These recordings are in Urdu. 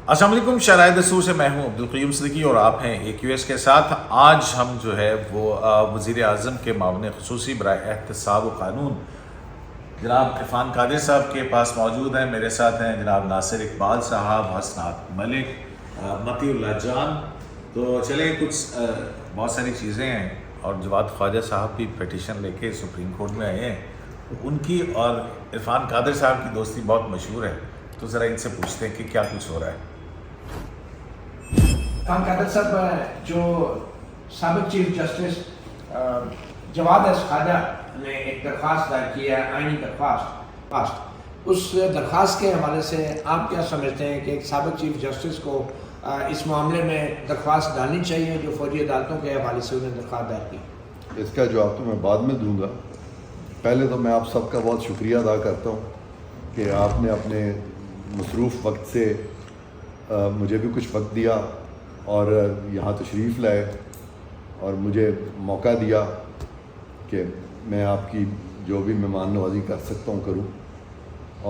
السلام علیکم، شرائط دستور سے میں ہوں عبدالقیوم صدیقی اور آپ ہیں AQS کے ساتھ۔ آج ہم جو ہے وہ وزیر اعظم کے معاون خصوصی برائے احتساب و قانون جناب عرفان قادر صاحب کے پاس موجود ہیں۔ میرے ساتھ ہیں جناب ناصر اقبال صاحب، حسنات ملک، متی اللہ جان۔ تو چلیں، کچھ بہت ساری چیزیں ہیں اور جواد خواجہ صاحب بھی پٹیشن لے کے سپریم کورٹ میں آئے ہیں۔ ان کی اور عرفان قادر صاحب کی دوستی بہت مشہور ہے، تو ذرا ان سے پوچھتے ہیں کہ کیا کچھ ہو رہا ہے۔ عرفان قادر صاحب، جو سابق چیف جسٹس جواد خواجہ نے ایک درخواست دائر کی ہے، آئینی درخواست، اس درخواست کے حوالے سے آپ کیا سمجھتے ہیں کہ ایک سابق چیف جسٹس کو اس معاملے میں درخواست ڈالنی چاہیے جو فوجی عدالتوں کے حوالے سے انہیں درخواست دائر کی؟ اس کا جواب تو میں بعد میں دوں گا۔ پہلے تو میں آپ سب کا بہت شکریہ ادا کرتا ہوں کہ آپ نے اپنے مصروف وقت سے مجھے بھی کچھ وقت دیا اور یہاں تشریف لائے اور مجھے موقع دیا کہ میں آپ کی جو بھی مہمان نوازی کر سکتا ہوں کروں،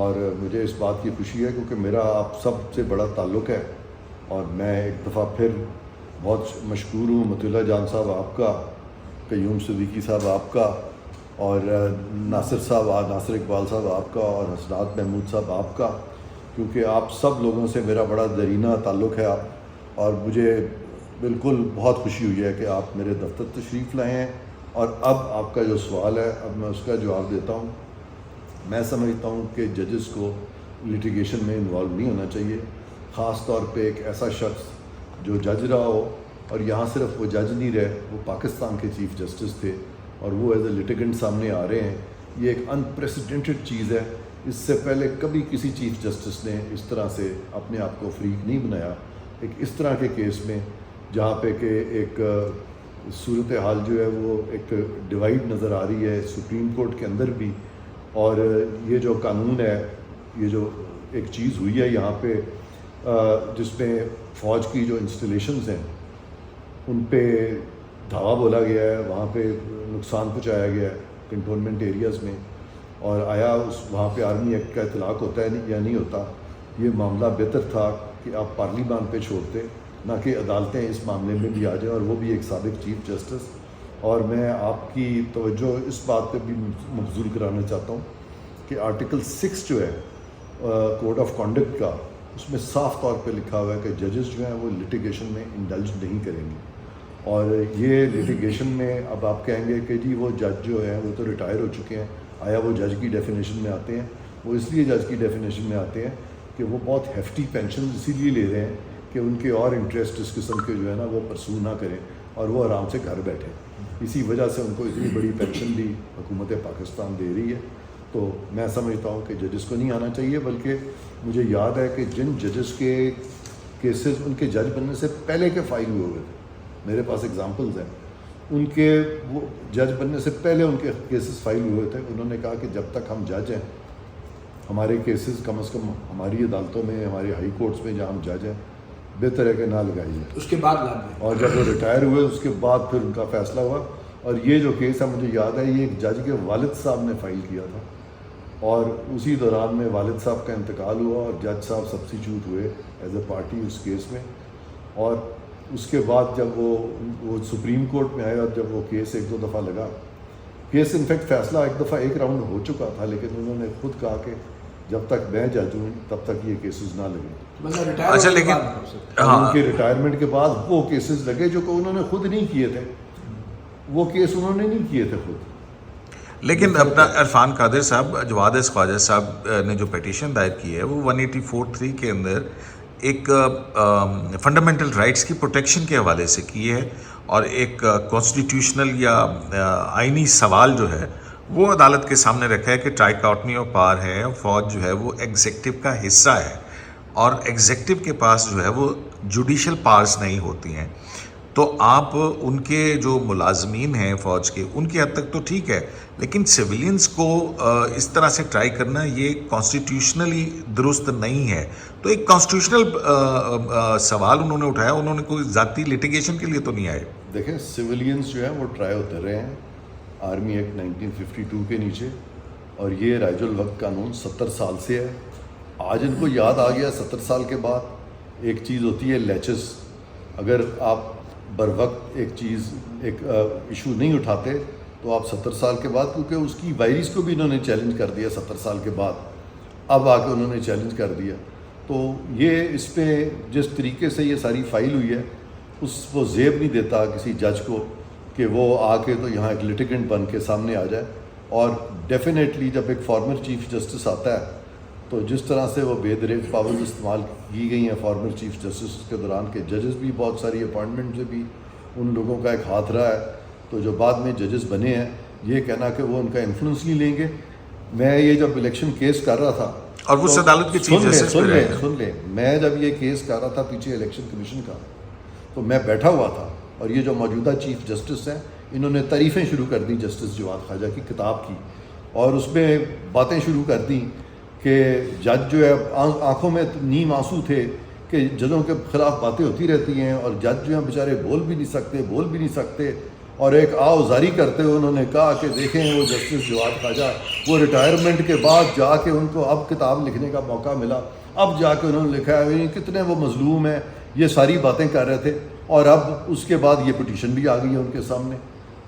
اور مجھے اس بات کی خوشی ہے کیونکہ میرا آپ سب سے بڑا تعلق ہے۔ اور میں ایک دفعہ پھر بہت مشکور ہوں متی اللہ جان صاحب آپ کا، قیوم صدیقی صاحب آپ کا، اور ناصر اقبال صاحب آپ کا، اور حسنات محمود صاحب آپ کا، کیونکہ آپ سب لوگوں سے میرا بڑا دیرینہ تعلق ہے۔ اور مجھے بالکل بہت خوشی ہوئی ہے کہ آپ میرے دفتر تشریف لائے ہیں، اور اب آپ کا جو سوال ہے اب میں اس کا جواب دیتا ہوں۔ میں سمجھتا ہوں کہ ججز کو لیٹیگیشن میں انوالو نہیں ہونا چاہیے، خاص طور پہ ایک ایسا شخص جو جج رہا ہو، اور یہاں صرف وہ جج نہیں رہے، وہ پاکستان کے چیف جسٹس تھے اور وہ ایز اے لیٹیگنٹ سامنے آ رہے ہیں۔ یہ ایک انپریسیڈنٹڈ چیز ہے، اس سے پہلے کبھی کسی چیف جسٹس نے اس طرح سے اپنے آپ کو فریق نہیں بنایا ایک اس طرح کے کیس میں، جہاں پہ کہ ایک صورتحال جو ہے وہ ایک ڈیوائڈ نظر آ رہی ہے سپریم کورٹ کے اندر بھی۔ اور یہ جو قانون ہے، یہ جو ایک چیز ہوئی ہے یہاں پہ جس میں فوج کی جو انسٹالیشنز ہیں ان پہ دھاوا بولا گیا ہے، وہاں پہ نقصان پہنچایا گیا ہے کنٹونمنٹ ایریاز میں، اور آیا وہاں پہ آرمی ایکٹ کا اطلاق ہوتا ہے یا نہیں ہوتا؟ یہ معاملہ بہتر تھا کہ آپ پارلیمان پہ چھوڑتے، نہ کہ عدالتیں اس معاملے میں بھی آ جائیں، اور وہ بھی ایک سابق چیف جسٹس۔ اور میں آپ کی توجہ اس بات پہ بھی مبذول کرانا چاہتا ہوں کہ آرٹیکل 6 جو ہے کوڈ آف کانڈکٹ کا، اس میں صاف طور پہ لکھا ہوا ہے کہ ججز جو ہیں وہ لیٹیگیشن میں انڈلج نہیں کریں گے۔ اور یہ لیٹیگیشن میں اب آپ کہیں گے کہ جی وہ جج جو ہیں وہ تو ریٹائر ہو چکے ہیں، آیا وہ جج کی ڈیفینیشن میں آتے ہیں؟ وہ اس لیے جج کی ڈیفینیشن میں آتے ہیں کہ وہ بہت ہیفٹی پینشن اسی لیے لے رہے ہیں کہ ان کے اور انٹرسٹ اس قسم کے جو ہے نا وہ پرسو نہ کریں اور وہ آرام سے گھر بیٹھیں۔ اسی وجہ سے ان کو اتنی بڑی پینشن بھی حکومت پاکستان دے رہی ہے۔ تو میں سمجھتا ہوں کہ ججز کو نہیں آنا چاہیے، بلکہ مجھے یاد ہے کہ جن ججز کے کیسز ان کے جج بننے سے پہلے کے فائل ہوئے ہوئے تھے، میرے پاس اگزامپلز ہیں، ان کے وہ جج بننے سے پہلے ان کے کیسز فائل ہوئے تھے، انہوں نے کہا کہ جب تک ہم جج ہیں ہمارے کیسز کم از کم ہماری عدالتوں میں، ہمارے ہائی کورٹس میں جہاں ہم جج ہیں بہتر ہے کہ نہ لگائی جائے۔ اس کے بعد لگ گئے، اور جب وہ ریٹائر ہوئے اس کے بعد پھر ان کا فیصلہ ہوا۔ اور یہ جو کیس ہے مجھے یاد ہے یہ ایک جج کے والد صاحب نے فائل کیا تھا، اور اسی دوران میں والد صاحب کا انتقال ہوا اور جج صاحب سبسٹیچیوٹ ہوئے ایز اے پارٹی اس کیس میں۔ اور اس کے بعد جب وہ سپریم کورٹ میں آیا اور جب وہ کیس ایک دو دفعہ لگا، کیس انفیکٹ فیصلہ ایک دفعہ ایک راؤنڈ ہو چکا تھا، لیکن انہوں نے خود کہا کہ جب تک میں جج ہوں تب تک یہ کیسز نہ لگیں۔ اچھا، لیکن ان کے ریٹائرمنٹ کے بعد وہ کیسز لگے جو کہ انہوں نے خود نہیں کیے تھے، وہ کیس انہوں نے نہیں کیے تھے خود۔ لیکن اپنا عرفان قادر صاحب، جواد خواجہ صاحب نے جو پٹیشن دائر کی ہے وہ 184(3) کے اندر ایک فنڈامنٹل رائٹس کی پروٹیکشن کے حوالے سے کی ہے، اور ایک کانسٹیٹیوشنل یا آئینی سوال جو ہے وہ عدالت کے سامنے رکھا ہے کہ ٹرائیکاٹمی آف پاور ہے، فوج جو ہے وہ ایگزیکٹو کا حصہ ہے، اور ایگزیکٹو کے پاس جو ہے وہ جوڈیشل پاورز نہیں ہوتی ہیں۔ تو آپ ان کے جو ملازمین ہیں فوج کے، ان کی حد تک تو ٹھیک ہے، لیکن سویلینز کو اس طرح سے ٹرائی کرنا یہ کانسٹیٹیوشنلی درست نہیں ہے۔ تو ایک کانسٹیٹیوشنل سوال انہوں نے اٹھایا، انہوں نے کوئی ذاتی لیٹیگیشن کے لیے تو نہیں آئے۔ دیکھیں سویلینز جو ہیں وہ ٹرائی ہوتے رہے ہیں آرمی ایکٹ 1952 کے نیچے، اور یہ رائج الوقت قانون 70 سال سے ہے۔ آج ان کو یاد آ گیا 70 سال کے بعد ایک چیز ہوتی ہے لیچز. اگر آپ بر وقت ایک چیز ایک ایشو نہیں اٹھاتے تو آپ 70 سال کے بعد, کیونکہ اس کی وائرس کو بھی انہوں نے چیلنج کر دیا 70 سال کے بعد, اب آ کے انہوں نے چیلنج کر دیا. تو یہ اس پہ جس طریقے سے یہ ساری فائل ہوئی ہے اس وہ زیب نہیں دیتا کسی جج کو کہ وہ آ کے تو یہاں ایک لٹیگنٹ بن کے سامنے آ جائے. اور ڈیفینیٹلی جب ایک فارمر چیف جسٹس آتا ہے تو جس طرح سے وہ بے دریغ پاورز استعمال کی گئی ہیں فارمر چیف جسٹس کے دوران کے ججز بھی بہت ساری اپائنٹمنٹ سے بھی ان لوگوں کا ایک ہاتھ رہا ہے, تو جو بعد میں ججز بنے ہیں یہ کہنا کہ وہ ان کا انفلوئنس نہیں لیں گے. میں یہ جب الیکشن کیس کر رہا تھا اور وہ عدالت کے چیف جسٹس بھی رہے ہیں. سن لیں, میں جب یہ کیس کر رہا تھا پیچھے الیکشن کمیشن کا, تو میں بیٹھا ہوا تھا اور یہ جو موجودہ چیف جسٹس ہیں انہوں نے تعریفیں شروع کر دی جسٹس جواد خواجہ کی کتاب کی, اور اس میں باتیں شروع کر دیں کہ جج جو ہے آنکھوں میں نیم آنسو تھے کہ ججوں کے خلاف باتیں ہوتی رہتی ہیں اور جج جو ہیں بیچارے بول بھی نہیں سکتے. اور ایک آوزاری کرتے ہوئے انہوں نے کہا کہ دیکھیں وہ جسٹس جواد خواجہ وہ ریٹائرمنٹ کے بعد جا کے ان کو اب کتاب لکھنے کا موقع ملا, اب جا کے انہوں نے لکھا ہے کتنے وہ مظلوم ہیں, یہ ساری باتیں کر رہے تھے. اور اب اس کے بعد یہ پٹیشن بھی آ گئی ہے ان کے سامنے,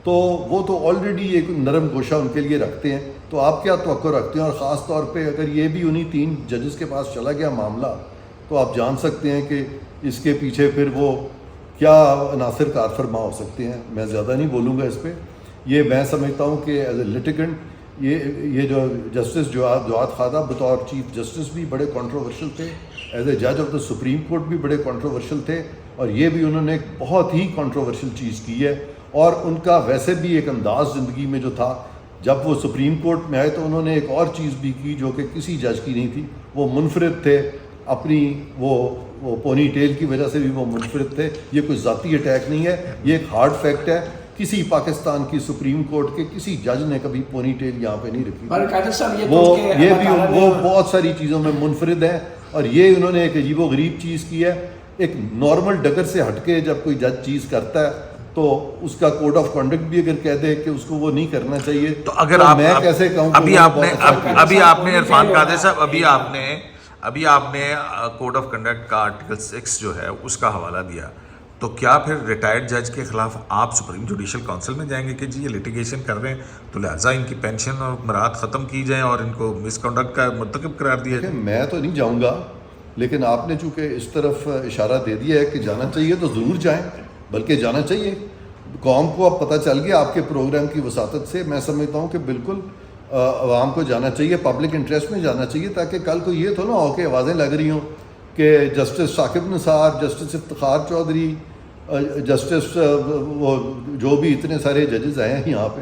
تو وہ تو آلریڈی ایک نرم گوشہ ان کے لیے رکھتے ہیں. تو آپ کیا توقع رکھتے ہیں؟ اور خاص طور پہ اگر یہ بھی انہی 3 ججز کے پاس چلا گیا معاملہ تو آپ جان سکتے ہیں کہ اس کے پیچھے پھر وہ کیا عناصر کار فرما ہو سکتے ہیں. میں زیادہ نہیں بولوں گا اس پہ. یہ میں سمجھتا ہوں کہ ایز اے لٹیگنٹ یہ جو جسٹس جواد خواجہ بطور چیف جسٹس بھی بڑے کنٹروورشل تھے, ایز اے جج آف دا سپریم کورٹ بھی بڑے کنٹروورشل تھے, اور یہ بھی انہوں نے ایک بہت ہی کنٹروورشل چیز کی ہے. اور ان کا ویسے بھی ایک انداز زندگی میں جو تھا, جب وہ سپریم کورٹ میں آئے تو انہوں نے ایک اور چیز بھی کی جو کہ کسی جج کی نہیں تھی. وہ منفرد تھے اپنی وہ پونی ٹیل کی وجہ سے بھی وہ منفرد تھے. یہ کوئی ذاتی اٹیک نہیں ہے, یہ ایک ہارڈ فیکٹ ہے. کسی پاکستان کی سپریم کورٹ کے کسی جج نے کبھی پونی ٹیل یہاں پہ نہیں رکھی. وہ بہت ساری چیزوں میں منفرد ہیں, اور یہ انہوں نے ایک عجیب و غریب چیز کی ہے. ایک نارمل ڈگر سے ہٹ کے جب کوئی جج چیز کرتا ہے تو اس کا کوڈ آف کنڈکٹ بھی اگر کہہ دے کہ اس کو وہ نہیں کرنا چاہیے, تو اگر آپ میں کیسے کہوں. ابھی آپ نے عرفان قادری صاحب ابھی آپ نے کوڈ آف کنڈکٹ کا آرٹیکل 6 جو ہے اس کا حوالہ دیا, تو کیا پھر ریٹائرڈ جج کے خلاف آپ سپریم جوڈیشل کونسل میں جائیں گے کہ جی یہ لٹیگیشن کر رہے ہیں تو لہٰذا ان کی پینشن اور مراعات ختم کی جائیں اور ان کو مس کنڈکٹ کا مرتکب قرار دیا جائے؟ میں تو نہیں جاؤں گا, لیکن آپ نے چونکہ اس طرف اشارہ دے دیا ہے کہ جانا چاہیے تو ضرور جائیں, بلکہ جانا چاہیے. قوم کو اب پتہ چل گیا آپ کے پروگرام کی وساطت سے. میں سمجھتا ہوں کہ بالکل عوام کو جانا چاہیے, پبلک انٹرسٹ میں جانا چاہیے, تاکہ کل کو یہ تو نہ ہو کہ آوازیں لگ رہی ہوں کہ justice Saqib Nisar, justice Iftikhar Chaudhry, justice وہ جو بھی اتنے سارے ججز آئے ہیں یہاں پہ,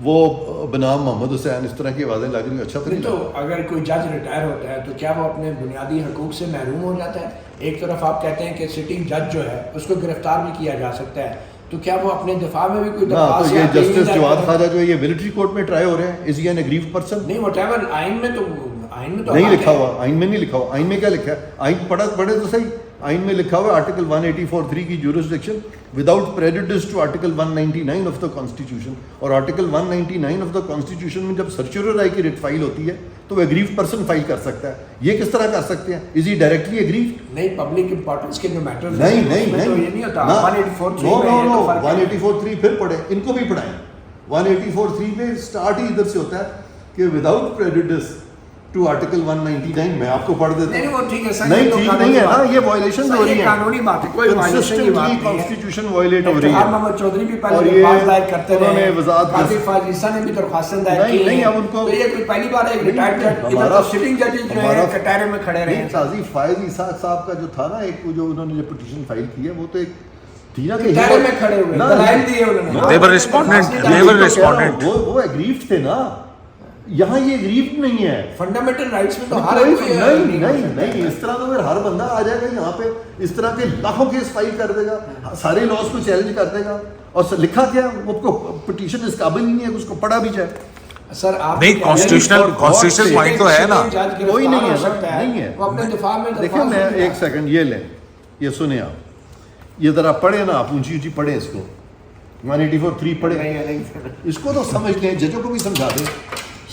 وہ بنام محمد حسین, اس طرح کی آوازیں لگ رہی ہیں. اچھا تو اگر کوئی جج ریٹائر ہوتا ہے تو کیا وہ اپنے بنیادی حقوق سے محروم ہو جاتا ہے؟ ایک طرف آپ کہتے ہیں کہ سٹنگ جج جو ہے اس کو گرفتار بھی کیا جا سکتا ہے, تو کیا وہ اپنے دفاع میں بھی کوئی درخواست؟ یہ جسٹس جواد خواجہ جو ہے یہ ملٹری کورٹ میں ٹرائی ہو رہے ہیں, از ہی این ایگریوڈ پرسن؟ نہیں, وٹ ایور آئین میں تو نہیں لکھا ہوا, آئین میں نہیں لکھا ہوا. آئین میں کیا لکھا ہے؟ آئین پڑھے تو صحیح. آئین میں لکھا ہوا آرٹیکل 184(3) کی jurisdiction without prejudice to article 199 of the constitution. اور آرٹیکل 199 آف دا کانسٹیٹیوشن میں جب سرچورر رائے کی ریٹ فائل ہوتی ہے تو وہ ایگریوڈ پرسن فائل کر سکتا ہے. یہ کس طرح کر سکتے ہیں؟ از ہی ڈائریکٹلی ایگریوڈ؟ نہیں, پبلک امپورٹنس کے جو میٹر نہیں, یہ نہیں ہوتا. 184(3) پھر پڑھیں, ان کو بھی پڑھائیں. 184(3) میں اسٹارٹ ہی ادھر سے ہوتا ہے کہ وداؤٹ پریجوڈس ٹو آرٹیکل 199. میں آپ کو پڑھ دیتا ہوں. نہیں, وہ ٹھیک ہے سر, نہیں ٹھیک نہیں ہے نا, یہ وائلیشن ہو رہی ہے, قانونی بات ہے, کوئی وائلیشن کی بات نہیں ہے. کانسٹیٹیوشن وائلیٹ ہو رہی ہے. محمد چودھری بھی پہلے درخواست دائر کرتے رہے, قاضی فاضل نے بھی درخواستیں دائر کی. نہیں, اب ان کو تو یہ کوئی پہلی بار ہے ریٹائرڈ جج ادھر تو سٹنگ ججز جو ہے کٹہرے میں کھڑے رہے. قاضی فائز اسحاق صاحب کا جو تھا نا, ایک جو انہوں نے جو پٹیشن فائل کی ہے, وہ تو ایک تھی نا کہ کٹہرے میں کھڑے ہوئے دلائل دیے انہوں نے, they were respondent. وہ ایگریوڈ تھے نا. یہاں یہ ایگریوڈ نہیں ہے. فنڈامنٹل رائٹس میں تو ہر نہیں, اس طرح تو پھر ہر بندہ آ جائے گا یہاں پہ, اس طرح کے لاکھوں کیس فائل کر دے گا, سارے لاز کو چیلنج کر دے گا. اور لکھا کیا وہ کو پٹیشن اس قابل ہی نہیں ہے کہ اس کو پڑھا بھی جائے. سر آپ نہیں, کانسٹیٹیوشنل پوائنٹ تو ہے نا, کوئی نہیں ہے, نہیں ہے. وہ اپنے دفاع میں دیکھیں, میں ایک سیکنڈ یہ لیں, یہ سنیں آپ, یہ ذرا پڑھیں نا آپ, اونچی اونچی پڑھیں اس کو. 184(3) پڑھیں, اس کو تو سمجھ لیں, ججوں کو بھی سمجھا دیں.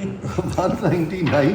199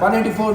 184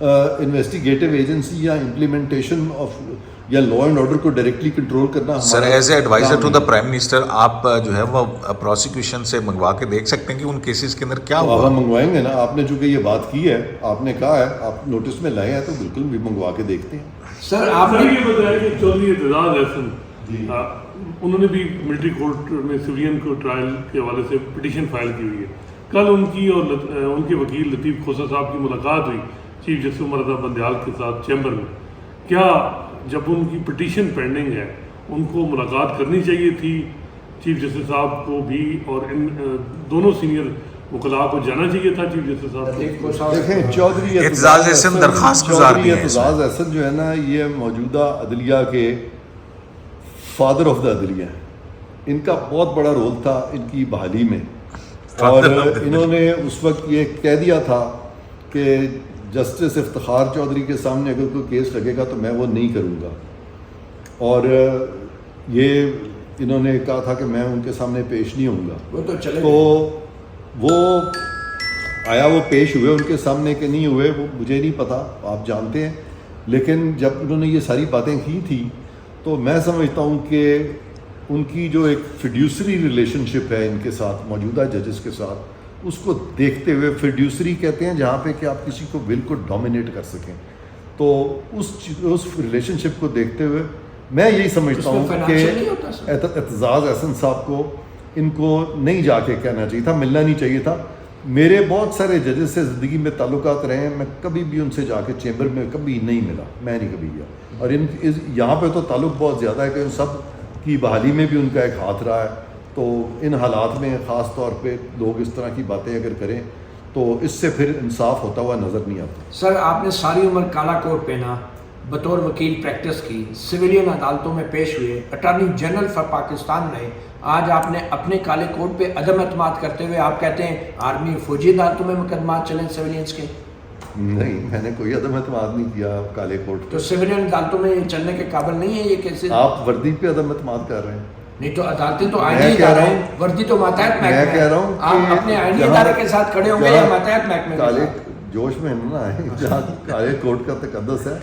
انویسٹیگیٹو ایجنسی یا امپلیمنٹیشن آف یا لا اینڈ آرڈر کو ڈائریکٹلی کنٹرول کرنا sir as a adviser to the prime minister آپ جو ہے وہ پروسیکیوشن سے منگوا کے دیکھ سکتے ہیں کہ ان کیسز کے اندر کیا ہوا. ہم منگوائیں گے نا, آپ نے چونکہ یہ بات کی ہے, آپ نے کہا ہے, آپ نوٹس میں لائے ہیں, تو بالکل بھی منگوا کے دیکھتے ہیں. سر آپ سر نے یہ بتایا کہ چودھری اعتزاز احسن انہوں نے بھی ملٹری کورٹ میں سویلین کو ٹرائل کے حوالے سے پٹیشن فائل کی ہوئی ہے. کل ان کی اور ان کے وکیل لطیف کھوسہ صاحب کی ملاقات ہوئی چیف جسٹس عمر رضا بندیال کے ساتھ چیمبر میں. کیا جب ان کی پٹیشن پینڈنگ ہے ان کو ملاقات کرنی چاہیے تھی چیف جسٹس صاحب کو بھی, اور ان دونوں سینئر وکلاء کو جانا چاہیے تھا چیف جسٹس صاحب کو؟ دیکھیں چودھری اعتزاز احسن درخواست گزار بھی ہیں. اعتزاز احسن جو ہے نا, یہ موجودہ عدلیہ کے فادر آف دا عدلیہ ہیں. ان کا بہت بڑا رول تھا ان کی بحالی میں, اور انہوں نے اس وقت یہ کہہ دیا تھا کہ جسٹس افتخار چودھری کے سامنے اگر کوئی کیس لگے گا تو میں وہ نہیں کروں گا, اور یہ انہوں نے کہا تھا کہ میں ان کے سامنے پیش نہیں ہوں گا. وہ تو چلے تو وہ آیا, وہ پیش ہوئے ان کے سامنے کہ نہیں ہوئے وہ مجھے نہیں پتا, آپ جانتے ہیں. لیکن جب انہوں نے یہ ساری باتیں کی تھی تو میں سمجھتا ہوں کہ ان کی جو ایک فیڈیوسری ریلیشن شپ ہے ان کے ساتھ, موجودہ ججز کے ساتھ, اس کو دیکھتے ہوئے, فیڈیوسری کہتے ہیں جہاں پہ کہ آپ کسی کو ول کو ڈومینیٹ کر سکیں, تو اس ریلیشن شپ کو دیکھتے ہوئے میں یہی سمجھتا ہوں کہ اعتزاز احسن صاحب کو ان کو نہیں جا کے کہنا چاہیے تھا, ملنا نہیں چاہیے تھا. میرے بہت سارے ججز سے زندگی میں تعلقات رہے ہیں, میں کبھی بھی ان سے جا کے چیمبر میں کبھی نہیں ملا, میں نہیں کبھی گیا. اور یہاں پہ تو تعلق بہت زیادہ ہے کہ ان سب کی بحالی میں بھی ان کا ایک ہاتھ رہا ہے. تو ان حالات میں خاص طور پہ لوگ اس طرح کی باتیں اگر کریں تو اس سے پھر انصاف ہوتا ہوا نظر نہیں آتا. سر آپ نے ساری عمر کالا کوٹ پہنا, بطور وکیل پریکٹس کی, سویلین عدالتوں میں پیش ہوئے, اٹارنی جنرل فار پاکستان رہے. آج آپ نے اپنے کالے کوٹ پہ عدم اعتماد کرتے ہوئے آپ کہتے ہیں آرمی فوجی عدالتوں میں مقدمات چلیں سویلینس کے. نہیں, میں نے کوئی عدم اعتماد نہیں کیا کالے کوٹ. تو سویلین عدالتوں میں یہ چلنے کے قابل نہیں ہے یہ کیسے؟ آپ وردی پہ عدم اعتماد کر رہے ہیں. نہیں تو عدالتیں تو آئینی ادارے ہیں, وردی تو ماتحت محکمہ ہے. میں کہہ رہا ہوں آپ اپنے آئینی ادارے کے ساتھ کھڑے ہوں گے یا ماتحت محکمے کے کالے ساتھ؟ جوش میں نہ آئے, جہاں کالے کوٹ کا تقدس ہے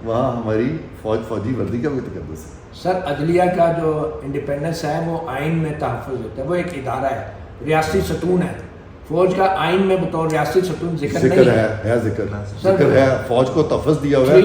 وہاں ہماری فوجی وردی کا بھی تقدس ہے. سر عدلیہ کا جو انڈیپینڈنس ہے وہ آئین میں تحفظ ہوتا ہے, وہ ایک ادارہ ہے, ریاستی ستون ہے. فوج کا آئین میں بطور ریاستی ستون ذکر نہیں ہے, ذکر ہے. فوج کو تحفظ دیا ہوا ہے.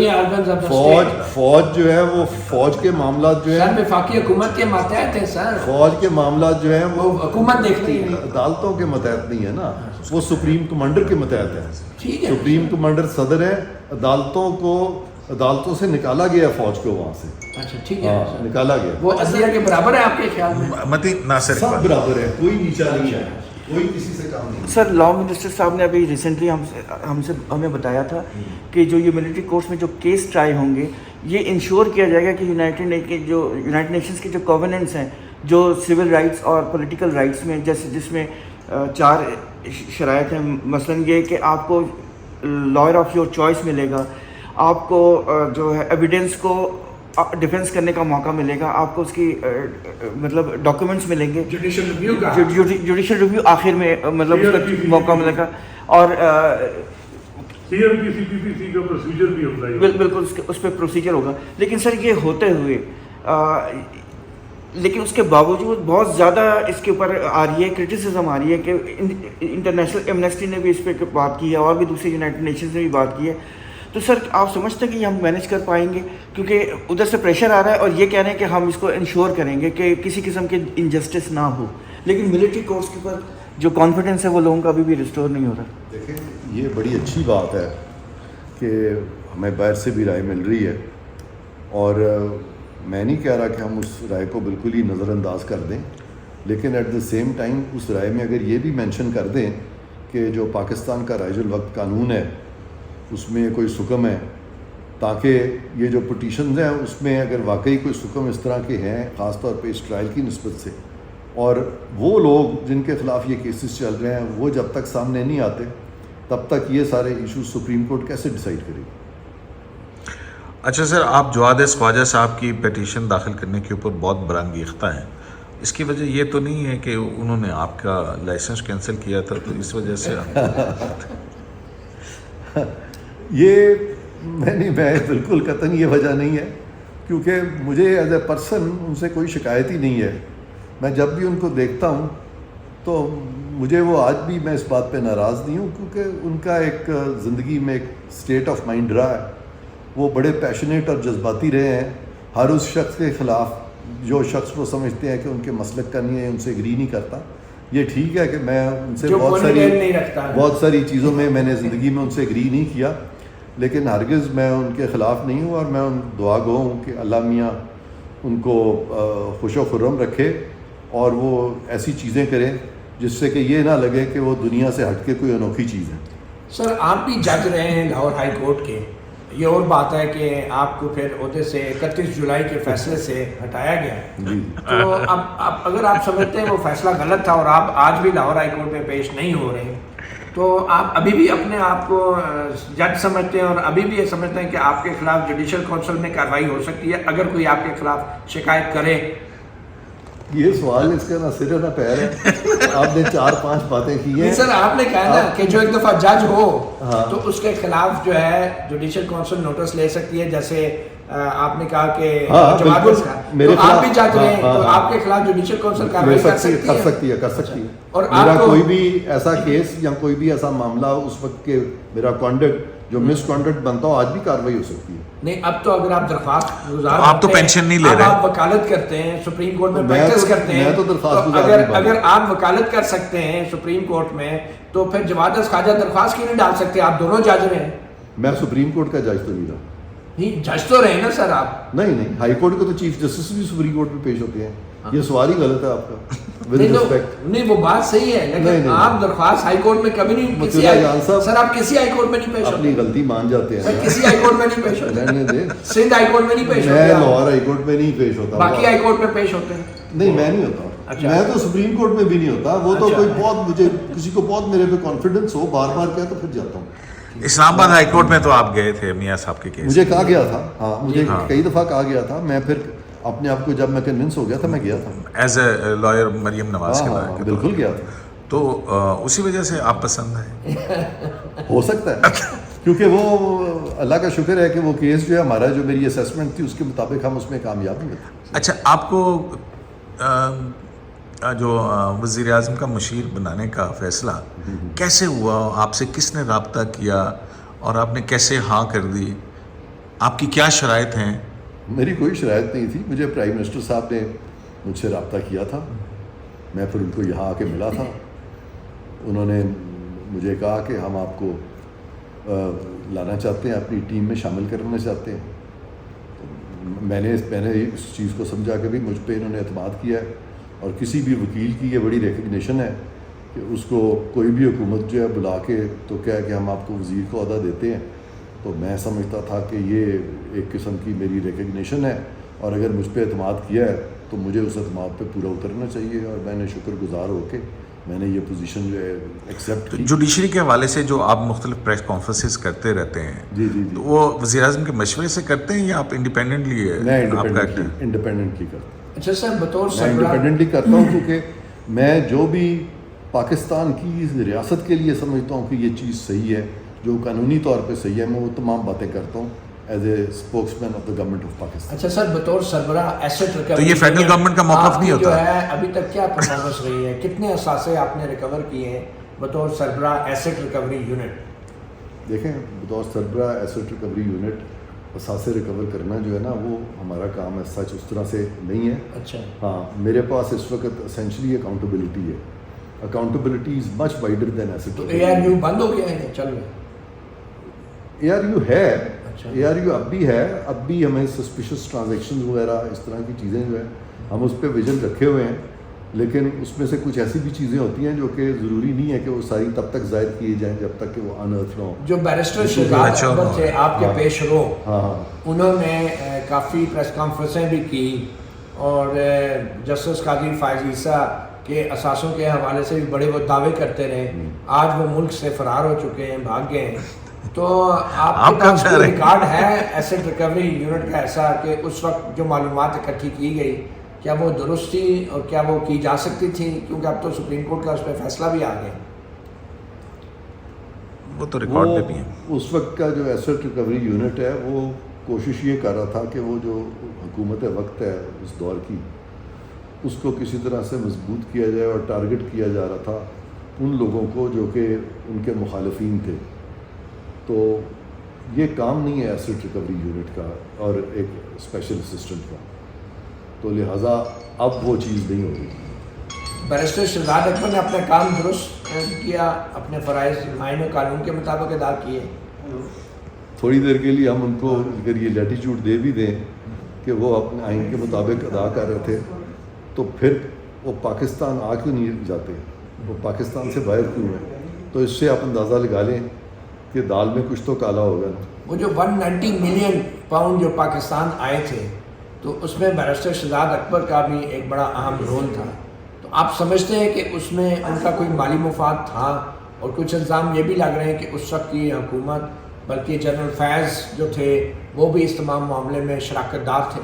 فوج جو ہے وہ فوج کے معاملات جو ہے وفاقی حکومت کے ماتحت ہیں سر. فوج کے معاملات جو ہیں وہ حکومت دیکھتی ہے, عدالتوں کے ماتحت نہیں ہے نا, وہ سپریم کمانڈر کے ماتحت ہے. ٹھیک ہے, سپریم کمانڈر صدر ہے. عدالتوں سے نکالا گیا فوج کو وہاں سے. اچھا ٹھیک ہے, نکالا گیا. وہ عدلیہ کے برابر ہے آپ کے خیال میں؟ متی ناصر سب برابر ہے, کوئی نیچا نہیں ہے, کوئی کسی سے کام نہیں. سر لا منسٹر صاحب نے ابھی ریسنٹلی ہمیں بتایا تھا کہ جو یہ ملٹری کورٹس میں جو کیس ٹرائی ہوں گے یہ انشور کیا جائے گا کہ یونائٹڈ نیشنز کے جو کووننٹس ہیں جو سول رائٹس اور پولیٹیکل رائٹس میں جس میں 4 شرائط ہیں, مثلاً یہ کہ آپ کو لائر آف یور چوائس ملے گا, آپ کو جو ہے ایویڈنس کو ڈیفینس کرنے کا موقع ملے گا, آپ کو اس کی مطلب ڈاکیومنٹس ملیں گے, جوڈیشل ریویو آخر میں مطلب اس کا موقع ملے گا, اور بالکل اس پہ پروسیجر ہوگا. لیکن سر یہ ہوتے ہوئے لیکن اس کے باوجود بہت زیادہ اس کے اوپر آ رہی ہے, کرٹیسزم آ رہی ہے کہ انٹرنیشنل ایمنسٹی نے بھی اس پہ بات کی ہے اور بھی دوسرے یونائٹڈ نیشنز نے بھی بات کی ہے. تو سر آپ سمجھتے ہیں کہ ہم مینیج کر پائیں گے؟ کیونکہ ادھر سے پریشر آ رہا ہے اور یہ کہہ رہے ہیں کہ ہم اس کو انشور کریں گے کہ کسی قسم کی انجسٹس نہ ہو, لیکن ملٹری کورٹس کے اوپر جو کانفیڈنس ہے وہ لوگوں کا ابھی بھی ریسٹور نہیں ہو رہا. دیکھیں یہ بڑی اچھی بات ہے کہ ہمیں باہر سے بھی رائے مل رہی ہے, اور میں نہیں کہہ رہا کہ ہم اس رائے کو بالکل ہی نظر انداز کر دیں, لیکن ایٹ دا سیم ٹائم اس رائے میں اگر یہ بھی مینشن کر دیں کہ جو پاکستان کا رائج الوقت قانون ہے اس میں کوئی سکم ہے, تاکہ یہ جو پٹیشنز ہیں اس میں اگر واقعی کوئی سکم اس طرح کے ہیں خاص طور پہ اس ٹرائل کی نسبت سے, اور وہ لوگ جن کے خلاف یہ کیسز چل رہے ہیں وہ جب تک سامنے نہیں آتے تب تک یہ سارے ایشوز سپریم کورٹ کیسے ڈیسائیڈ کرے گی. اچھا سر, آپ جواد خواجہ صاحب کی پیٹیشن داخل کرنے کے اوپر بہت برانگیختہ ہیں, اس کی وجہ یہ تو نہیں ہے کہ انہوں نے آپ کا لائسنس کینسل کیا تھا تو اس وجہ سے یہ میں بالکل قطعاً یہ وجہ نہیں ہے، کیونکہ مجھے ایز اے پرسن ان سے کوئی شکایت ہی نہیں ہے. میں جب بھی ان کو دیکھتا ہوں تو مجھے وہ آج بھی میں اس بات پہ ناراض نہیں ہوں، کیونکہ ان کا ایک زندگی میں ایک اسٹیٹ آف مائنڈ رہا ہے. وہ بڑے پیشنیٹ اور جذباتی رہے ہیں. ہر اس شخص کے خلاف جو شخص وہ سمجھتے ہیں کہ ان کے مسلک کا نہیں ہے، ان سے ایگری نہیں کرتا. یہ ٹھیک ہے کہ میں ان سے بہت ساری چیزوں میں نے زندگی میں ان سے ایگری نہیں کیا، لیکن ہرگز میں ان کے خلاف نہیں ہوں، اور میں ان دعا گو ہوں کہ اللہ میاں ان کو خوش و خرم رکھے اور وہ ایسی چیزیں کریں جس سے کہ یہ نہ لگے کہ وہ دنیا سے ہٹ کے کوئی انوکھی چیز ہے. سر آپ بھی جج رہے ہیں لاہور ہائی کورٹ کے. یہ اور بات ہے کہ آپ کو پھر عہدے سے 31 جولائی کے فیصلے سے ہٹایا گیا. تو اب اگر آپ سمجھتے ہیں وہ فیصلہ غلط تھا اور آپ آج بھی لاہور ہائی کورٹ میں پیش نہیں ہو رہے ہیں، تو آپ ابھی بھی اپنے آپ کو جج سمجھتے ہیں اور ابھی بھی یہ سمجھتے ہیں کہ آپ کے خلاف جوڈیشل کونسل میں کارروائی ہو سکتی ہے اگر کوئی آپ کے خلاف شکایت کرے؟ یہ سوال اس کا نہ سر نہ پیر ہے. آپ نے 4-5 باتیں کی ہیں. سر آپ نے کہا نا کہ جو ایک دفعہ جج ہو تو اس کے خلاف جو ہے جوڈیشل کونسل نوٹس لے سکتی ہے. جیسے آپ نے کہا کہ جواد تو آپ بھی جج رہے ہیں تو آپ کے خلاف جوڈیشل کونسل کارروائی کر سکتی ہے. اور میرا کوئی بھی ایسا کیس یا کوئی بھی ایسا معاملہ اس وقت کے میرا کانڈکٹ جو مس کانڈکٹ بنتا ہو، آج بھی کارروائی ہو سکتی ہے. نہیں اب تو اگر آپ درخواست گزار آپ تو پینشن نہیں لے رہے، آپ وکالت کرتے ہیں سپریم کورٹ میں پریکٹس کرتے ہیں، اگر آپ وکالت کر سکتے ہیں سپریم کورٹ میں تو پھر جواد خواجہ درخواست کیوں نہیں ڈال سکتے؟ آپ دونوں جج رہے ہیں. میں سپریم کورٹ کا جج تو نہیں رہا. نہیں جج تو رہے نا سر آپ. نہیں ہائی کورٹ کے تو چیف جسٹس بھی سپریم کورٹ میں پیش ہوتے ہیں. یہ سوال ہی غلط ہے آپ کا. نہیں وہ بات صحیح ہے لیکن آپ درخواست ہائی کورٹ میں کبھی نہیں سر آپ کسی ہائی کورٹ میں نہیں پیش ہوتے. اپنی غلطی مان جاتے ہیں. کسی ہائی کورٹ میں نہیں پیش ہوتے. سندھ ہائی کورٹ میں نہیں پیش ہوتے. میں لاہور ہائی کورٹ میں نہیں پیش ہوتا. باقی ہائی کورٹ میں پیش ہوتے ہیں. نہیں میں نہیں ہوتا. میں تو سپریم کورٹ میں بھی نہیں ہوتا. وہ تو کوئی بہت مجھے کسی کو بہت میرے پہ کانفیڈنس ہو بار بار کیا تو پھر جاتا ہوں. اسلام آباد ہائی کورٹ میں تو آپ گئے تھے میاں صاحب کے کیس. مجھے کہا گیا تھا. ہاں مجھے کئی دفعہ کہا گیا تھا. میں پھر اپنے آپ کو جب میں کنونس ہو گیا تھا میں گیا تھا as a lawyer Maryam Nawaz کے بارے میں. بالکل گیا تھا. تو اسی وجہ سے آپ پسند ہیں. ہو سکتا ہے کیونکہ وہ اللہ کا شکر ہے کہ وہ کیس جو ہے ہمارا جو میری اسیسمنٹ تھی اس کے مطابق ہم اس میں کامیاب ہوئے. اچھا آپ کو جو وزیر اعظم کا مشیر بنانے کا فیصلہ کیسے ہوا؟ آپ سے کس نے رابطہ کیا اور آپ نے کیسے ہاں کر دی؟ آپ کی کیا شرائط ہیں؟ میری کوئی شرائط نہیں تھی. مجھے پرائم منسٹر صاحب نے مجھ سے رابطہ کیا تھا. میں پھر ان کو یہاں آ کے ملا تھا. انہوں نے مجھے کہا کہ ہم آپ کو لانا چاہتے ہیں، اپنی ٹیم میں شامل کرنا چاہتے ہیں. میں نے اس چیز کو سمجھا کہ بھی مجھ پہ انہوں نے اعتماد کیا ہے اور کسی بھی وکیل کی یہ بڑی ریکگنیشن ہے کہ اس کو کوئی بھی حکومت جو ہے بلا کے تو کہہ کہ ہم آپ کو وزیر کا عہدہ دیتے ہیں. تو میں سمجھتا تھا کہ یہ ایک قسم کی میری ریکگنیشن ہے اور اگر مجھ پہ اعتماد کیا ہے تو مجھے اس اعتماد پہ پورا اترنا چاہیے اور میں نے شکر گزار ہو کے میں نے یہ پوزیشن جو ہے ایکسیپٹ کی. جوڈیشری کے حوالے سے جو آپ مختلف پریس کانفرنسز کرتے رہتے ہیں جی تو وہ وزیر اعظم کے مشورے سے کرتے ہیں یا آپ انڈیپینڈنٹلی انڈیپینڈنٹلی کرتا ہوں. اچھا سر بطور میں انڈیپینڈنٹلی کرتا ہوں کیونکہ میں جو بھی پاکستان کی ریاست کے لیے سمجھتا ہوں کہ یہ چیز صحیح ہے، جو قانونی طور پہ صحیح ہے، میں وہ تمام باتیں کرتا ہوں as a spokesman of the government of Pakistan. اچھا سر بطور سربراہ ایسٹ ریکوری تو یہ فیڈرل گورنمنٹ کا موقف نہیں ہوتا ہے ابھی تک کیا پرفارمنس رہی ہے؟ کتنے اثاثے آپ نے ریکور کیے ہیں بطور سربراہ ایسٹ ریکوری یونٹ؟ دیکھیں بطور سربراہ ایسٹ ریکوری یونٹ اثاثے ریکور کرنا جو ہے نا وہ ہمارا کام ہے، سچ اس طرح سے نہیں ہے. اچھا ہاں میرے پاس اس وقت اسینشلی اکاؤنٹیبلٹی ہے. Accountability is much wider than asset. تو اے آر یو بند ہو گیا ہے چل رہا؟ اے آر یو ہے. اے آر یو اب بھی ہے. اب بھی ہمیں سسپیشس ٹرانزیکشن وغیرہ اس طرح کی چیزیں جو ہیں ہم اس پہ ویژن رکھے ہوئے ہیں، لیکن اس میں سے کچھ ایسی بھی چیزیں ہوتی ہیں جو کہ ضروری نہیں ہے کہ وہ ساری تب تک ظاہر کیے جائیں جب تک کہ وہ انرتھ نہ ہو. جو بیرسٹر شہزاد اکبر تھے آپ کے پیش رو، انہوں نے کافی پریس کانفرنسیں بھی کی اور جسٹس قاضی فائز عیسیٰ کے اثاثوں کے حوالے سے بھی بڑے وہ دعوے کرتے رہے. آج وہ ملک سے فرار ہو چکے ہیں، بھاگ گئے ہیں. تو آپ کے پاس کوئی ریکارڈ ہے ایسٹ ریکوری یونٹ کا ایسا کہ اس وقت جو معلومات اکٹھی کی گئی کیا وہ درست تھی اور کیا وہ کی جا سکتی تھی؟ کیونکہ اب تو سپریم کورٹ کا اس پہ فیصلہ بھی آ گیا. وہ تو ریکارڈ پہ بھی ہیں. اس وقت کا جو ایسٹ ریکوری یونٹ ہے وہ کوشش یہ کر رہا تھا کہ وہ جو حکومت وقت ہے اس دور کی اس کو کسی طرح سے مضبوط کیا جائے اور ٹارگٹ کیا جا رہا تھا ان لوگوں کو جو کہ ان کے مخالفین تھے. تو یہ کام نہیں ہے ایسٹ ریکوری یونٹ کا اور ایک اسپیشل اسسٹنٹ کا, تو لہٰذا اب وہ چیز نہیں ہو رہی. بیرسٹر شہزاد اکبر نے اپنا کام درست کیا, اپنے فرائض آئین و قانون کے مطابق ادا کیے. تھوڑی دیر کے لیے ہم ان کو اگر یہ لیٹیچیوڈ دے بھی دیں کہ وہ اپنے آئین کے مطابق ادا کر رہے تھے, تو پھر وہ پاکستان آ کیوں نہیں جاتے, وہ پاکستان سے باہر کیوں ہیں؟ تو اس سے آپ اندازہ لگا لیں کہ دال میں کچھ تو کالا ہوگا نا. وہ جو 190 ملین پاؤنڈ جو پاکستان آئے تھے تو اس میں بیرسٹر شہزاد اکبر کا بھی ایک بڑا اہم رول تھا. تو آپ سمجھتے ہیں کہ اس میں ان کا کوئی مالی مفاد تھا؟ اور کچھ الزام یہ بھی لگ رہے ہیں کہ اس وقت کی حکومت بلکہ جنرل فیض جو تھے وہ بھی اس تمام معاملے میں شراکت دار تھے.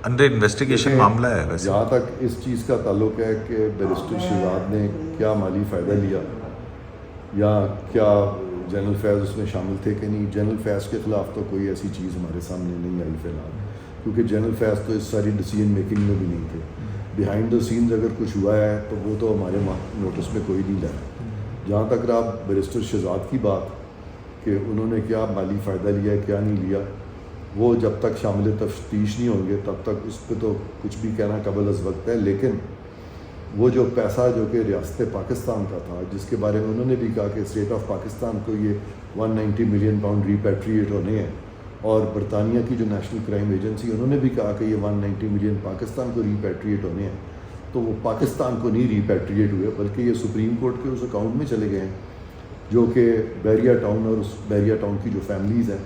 انڈر انویسٹیگیشن معاملہ ہے ویسے. جہاں تک اس چیز کا تعلق ہے کہ بیرسٹر شہزاد نے کیا مالی فائدہ لیا یا کیا جنرل فیض اس میں شامل تھے کہ نہیں, جنرل فیض کے خلاف تو کوئی ایسی چیز ہمارے سامنے نہیں آئی فی الحال, کیونکہ جنرل فیض تو اس ساری ڈیسیجن میکنگ میں بھی نہیں تھے. بیہائنڈ دا سینز اگر کچھ ہوا ہے تو وہ تو ہمارے نوٹس میں کوئی نہیں لایا. جہاں تک رہا بیرسٹر شہزاد کی بات کہ انہوں نے کیا مالی فائدہ لیا ہے کیا نہیں لیا, وہ جب تک شامل تفتیش نہیں ہوں گے تب تک اس پہ تو کچھ بھی کہنا قبل از وقت ہے. لیکن وہ جو پیسہ جو کہ ریاست پاکستان کا تھا, جس کے بارے میں انہوں نے بھی کہا کہ اسٹیٹ آف پاکستان کو یہ 190 ملین پاؤنڈ ریپیٹریٹ ہونے ہیں, اور برطانیہ کی جو نیشنل کرائم ایجنسی انہوں نے بھی کہا کہ یہ 190 ملین پاکستان کو ریپیٹریٹ ہونے ہیں, تو وہ پاکستان کو نہیں ریپیٹریٹ ہوئے بلکہ یہ سپریم کورٹ کے اس اکاؤنٹ میں چلے گئے ہیں, جو کہ بیریا ٹاؤن اور اس بیریا ٹاؤن کی جو فیملیز ہیں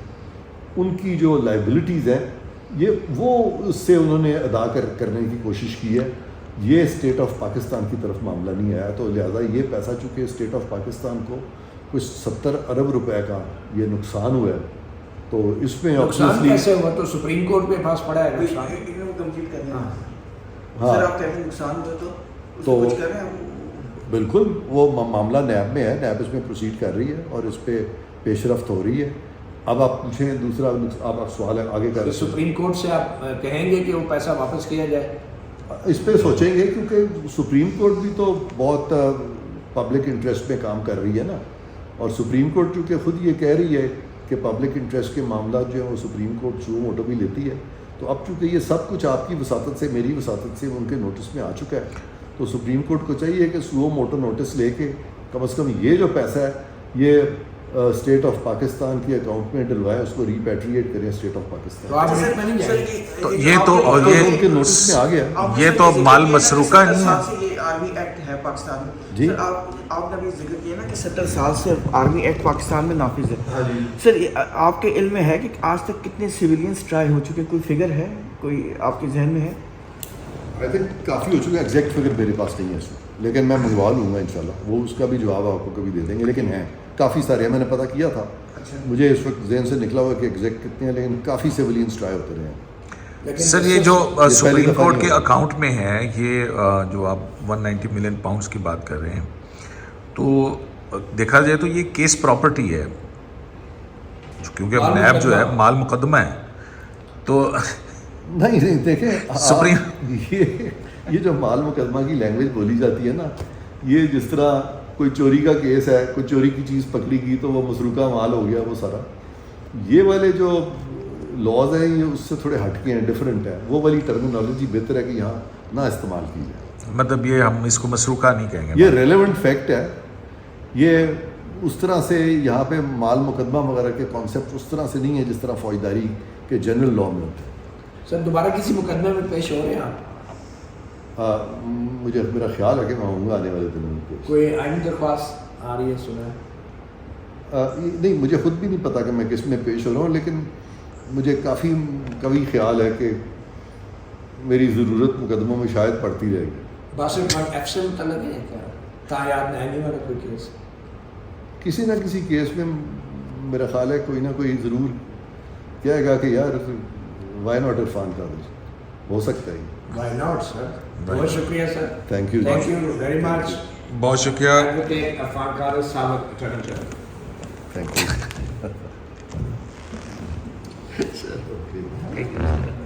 ان کی جو لائبلٹیز ہیں یہ وہ اس سے انہوں نے ادا کرنے کی کوشش کی ہے. یہ اسٹیٹ آف پاکستان کی طرف معاملہ نہیں آیا, تو لہٰذا یہ پیسہ چونکہ اسٹیٹ آف پاکستان کو کچھ 70 ارب روپے کا یہ نقصان ہوا ہے, تو اس میں نقصان کیسے ہوا؟ تو سپریم کورٹ کے پاس پڑا ہے نقصان. تو بالکل وہ معاملہ نیب میں ہے, نیب اس میں پروسیڈ کر رہی ہے اور اس پہ پیش رفت ہو رہی ہے. اب آپ پوچھیں دوسرا, آپ سوال آگے کر رہے ہیں. سپریم کورٹ سے آپ کہیں گے کہ وہ پیسہ واپس کیا جائے؟ اس پہ سوچیں گے, کیونکہ سپریم کورٹ بھی تو بہت پبلک انٹرسٹ میں کام کر رہی ہے نا, اور سپریم کورٹ چونکہ خود یہ کہہ رہی ہے کہ پبلک انٹرسٹ کے معاملات جو ہیں وہ سپریم کورٹ سو موٹو بھی لیتی ہے. تو اب چونکہ یہ سب کچھ آپ کی وساطت سے میری وساطت سے ان کے نوٹس میں آ چکا ہے, تو سپریم کورٹ کو چاہیے کہ سو موٹو نوٹس لے کے کم از کم یہ جو پیسہ ہے یہ اسٹیٹ آف پاکستان کے اکاؤنٹ میں ڈلوائے, اس کو ریپیٹریٹ کریں اسٹیٹ آف پاکستان. تو یہ تو ان کے نوٹس میں آ گیا. یہ تو مال مسروقہ نہیں ہے. یہ آرمی ایکٹ ہے پاکستان میں. جی آپ نے بھی ذکر کیا نا کہ 70 سال سے آرمی ایکٹ پاکستان میں نافذ ہے. ہاں جی سر آپ کے علم میں ہے کہ آج تک کتنے سویلینس ٹرائی ہو چکے, کوئی فگر ہے, کوئی آپ کے ذہن میں ہے؟ آئی تھنک کافی ہو چکا ہے, ایگزیکٹ فگر میرے پاس نہیں ہے اس میں, لیکن میں منگوا لوں گا انشاءاللہ, وہ اس کا بھی جواب آپ کو کبھی دے دیں گے. لیکن ہیں کافی سارے ہیں, میں نے پتہ کیا تھا, مجھے اس وقت ذہن سے نکلا ہوا کہ ایگزیکٹ کتنے ہیں, لیکن کافی سیولینس ٹرائی ہوتے رہے ہیں. سر یہ جو سپریم کورٹ کے اکاؤنٹ میں ہے, یہ جو آپ 190 ملین پاؤنڈز کی بات کر رہے ہیں, تو دیکھا جائے تو یہ کیس پراپرٹی ہے, کیونکہ نیب جو ہے مال مقدمہ ہے. تو نہیں دیکھیں سپریم یہ جو مال مقدمہ کی لینگویج بولی جاتی ہے نا, یہ جس طرح کوئی چوری کا کیس ہے, کوئی چوری کی چیز پکڑی گئی تو وہ مسروقہ مال ہو گیا وہ سارا, یہ والے جو لاز ہیں یہ اس سے تھوڑے ہٹ کے ہیں, ڈفرینٹ ہے. وہ والی ٹرمینالوجی بہتر ہے کہ یہاں نہ استعمال کی جائے. مطلب یہ ہم اس کو مسروقہ نہیں کہیں گے, یہ ریلیونٹ فیکٹ ہے. یہ اس طرح سے یہاں پہ مال مقدمہ وغیرہ کے کانسیپٹ اس طرح سے نہیں ہے جس طرح فوجداری کے جنرل لا میں ہوتے ہیں. سر دوبارہ کسی مقدمے میں پیش ہو رہے ہیں آپ؟ مجھے میرا خیال ہے کہ میں آؤں گا آنے والے دنوں میں. کوئی آئینی درخواست آ رہی ہے سنا ہے؟ نہیں, مجھے خود بھی نہیں پتا کہ میں کس میں پیش ہو رہا ہوں, لیکن مجھے کافی کبھی خیال ہے کہ میری ضرورت مقدموں میں شاید پڑتی رہے گی. باسل خان ایف سے متعلق ہے کیا تایاد نہانی والا کوئی کیس؟ کسی نہ کسی کیس میں میرا خیال ہے کوئی نہ کوئی ضرور کہے گا کہ یار وائی ناٹ عرفان قادری, ہو سکتا ہے. Why not sir. بہت شکریہ سر. Thank you very much. بہت شکریہ. ایڈوکیٹ عرفان قادری, سابق attorney general. Thank you. Thank you.